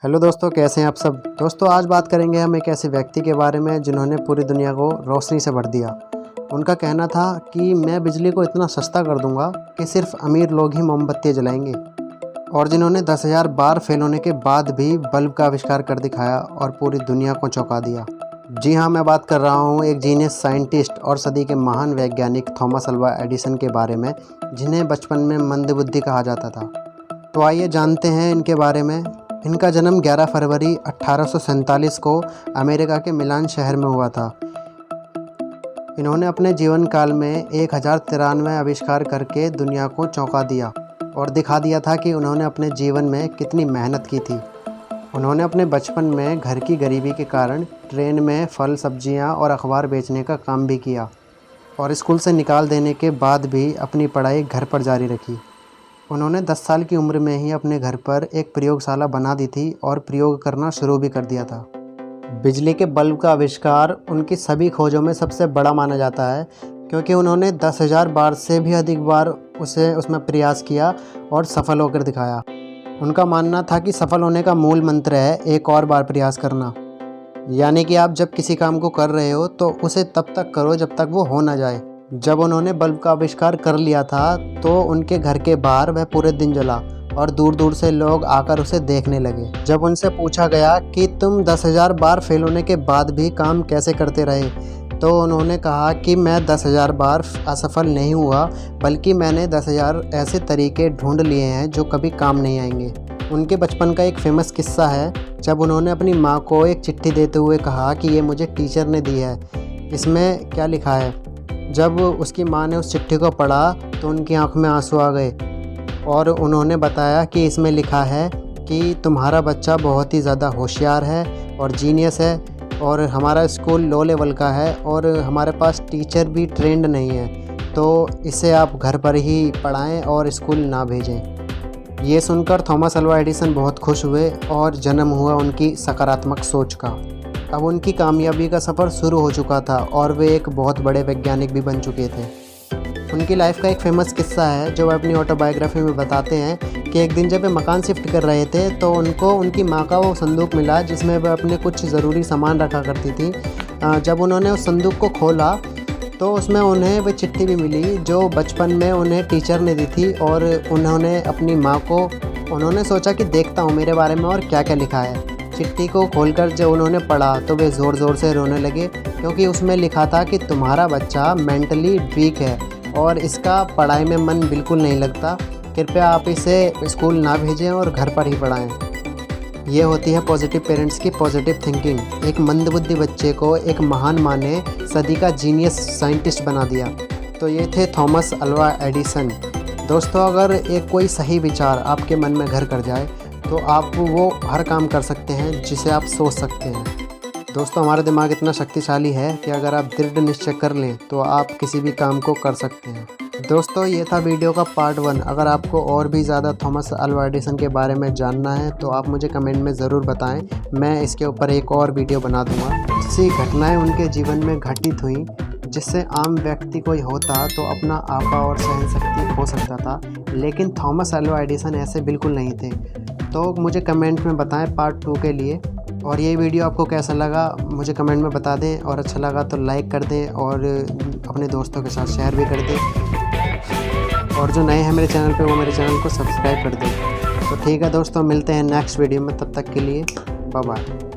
Hello दोस्तों, कैसे हैं आप सब। दोस्तों आज बात करेंगे हम एक ऐसे व्यक्ति के बारे में जिन्होंने पूरी दुनिया को रोशनी से भर दिया। उनका कहना था कि मैं बिजली को इतना सस्ता कर दूंगा कि सिर्फ अमीर लोग ही मोमबत्तियाँ जलाएंगे, और जिन्होंने 10,000 बार फेल होने के बाद भी बल्ब का आविष्कार कर दिखाया और पूरी दुनिया को चौंका दिया। जी हाँ, मैं बात कर रहा हूँ एक जीनियस साइंटिस्ट और सदी के महान वैज्ञानिक थॉमस अल्वा एडिसन के बारे में, जिन्हें बचपन में मंदबुद्धि कहा जाता था। तो आइए जानते हैं इनके बारे में। इनका जन्म 11 फरवरी 1847 को अमेरिका के मिलान शहर में हुआ था। इन्होंने अपने जीवन काल में 1093 आविष्कार करके दुनिया को चौंका दिया और दिखा दिया था कि उन्होंने अपने जीवन में कितनी मेहनत की थी। उन्होंने अपने बचपन में घर की गरीबी के कारण ट्रेन में फल, सब्जियां और अखबार बेचने का काम भी किया, और स्कूल से निकाल देने के बाद भी अपनी पढ़ाई घर पर जारी रखी। उन्होंने 10 साल की उम्र में ही अपने घर पर एक प्रयोगशाला बना दी थी और प्रयोग करना शुरू भी कर दिया था। बिजली के बल्ब का आविष्कार उनकी सभी खोजों में सबसे बड़ा माना जाता है, क्योंकि उन्होंने 10,000 बार से भी अधिक बार उसमें प्रयास किया और सफल होकर दिखाया। उनका मानना था कि सफल होने का मूल मंत्र है एक और बार प्रयास करना। यानी कि आप जब किसी काम को कर रहे हो तो उसे तब तक करो जब तक वो हो ना जाए। जब उन्होंने बल्ब का आविष्कार कर लिया था तो उनके घर के बाहर वह पूरे दिन जला और दूर दूर से लोग आकर उसे देखने लगे। जब उनसे पूछा गया कि तुम 10,000 बार फेल होने के बाद भी काम कैसे करते रहे, तो उन्होंने कहा कि मैं 10,000 बार असफल नहीं हुआ, बल्कि मैंने 10,000 ऐसे तरीके ढूंढ लिए हैं जो कभी काम नहीं आएंगे। उनके बचपन का एक फेमस किस्सा है, जब उन्होंने अपनी माँ को एक चिट्ठी देते हुए कहा कि ये मुझे टीचर ने दी है, इसमें क्या लिखा है। जब उसकी माँ ने उस चिट्ठी को पढ़ा तो उनकी आंख में आंसू आ गए और उन्होंने बताया कि इसमें लिखा है कि तुम्हारा बच्चा बहुत ही ज़्यादा होशियार है और जीनियस है, और हमारा स्कूल लो लेवल का है और हमारे पास टीचर भी ट्रेंड नहीं है, तो इसे आप घर पर ही पढ़ाएं और स्कूल ना भेजें। ये सुनकर थॉमस अल्वा एडिसन बहुत खुश हुए और जन्म हुआ उनकी सकारात्मक सोच का। अब उनकी कामयाबी का सफ़र शुरू हो चुका था और वे एक बहुत बड़े वैज्ञानिक भी बन चुके थे। उनकी लाइफ का एक फेमस किस्सा है जो वे अपनी ऑटोबायोग्राफी में बताते हैं कि एक दिन जब वे मकान शिफ्ट कर रहे थे तो उनको उनकी माँ का वो संदूक मिला जिसमें वे अपने कुछ ज़रूरी सामान रखा करती थी। जब उन्होंने उस संदूक को खोला तो उसमें उन्हें वह चिट्ठी भी मिली जो बचपन में उन्हें टीचर ने दी थी, और उन्होंने अपनी माँ को उन्होंने सोचा कि देखता हूँ मेरे बारे में और क्या क्या लिखा है। चिट्ठी को खोलकर जब उन्होंने पढ़ा तो वे ज़ोर ज़ोर से रोने लगे, क्योंकि उसमें लिखा था कि तुम्हारा बच्चा मेंटली वीक है और इसका पढ़ाई में मन बिल्कुल नहीं लगता, कृपया आप इसे स्कूल ना भेजें और घर पर ही पढ़ाएं। ये होती है पॉजिटिव पेरेंट्स की पॉजिटिव थिंकिंग। एक मंदबुद्धि बच्चे को एक महान माँ ने सदी का जीनियस साइंटिस्ट बना दिया। तो ये थे थॉमस अल्वा एडिसन। दोस्तों, अगर एक कोई सही विचार आपके मन में घर कर जाए तो आप वो हर काम कर सकते हैं जिसे आप सोच सकते हैं। दोस्तों, हमारा दिमाग इतना शक्तिशाली है कि अगर आप दृढ़ निश्चय कर लें तो आप किसी भी काम को कर सकते हैं। दोस्तों, ये था वीडियो का पार्ट 1। अगर आपको और भी ज़्यादा थॉमस अल्वा एडिसन के बारे में जानना है तो आप मुझे कमेंट में ज़रूर बताएं, मैं इसके ऊपर एक और वीडियो बना दूँगा। ऐसी घटनाएँ उनके जीवन में घटित हुई जिससे आम व्यक्ति कोई होता तो अपना आपा और सहन शक्ति खो सकता था, लेकिन थॉमस अल्वा एडिसन ऐसे बिल्कुल नहीं थे। तो मुझे कमेंट में बताएं पार्ट 2 के लिए। और ये वीडियो आपको कैसा लगा मुझे कमेंट में बता दें, और अच्छा लगा तो लाइक कर दें और अपने दोस्तों के साथ शेयर भी कर दें, और जो नए हैं मेरे चैनल पे वो मेरे चैनल को सब्सक्राइब कर दें। तो ठीक है दोस्तों, मिलते हैं नेक्स्ट वीडियो में, तब तक के लिए बाय बाय।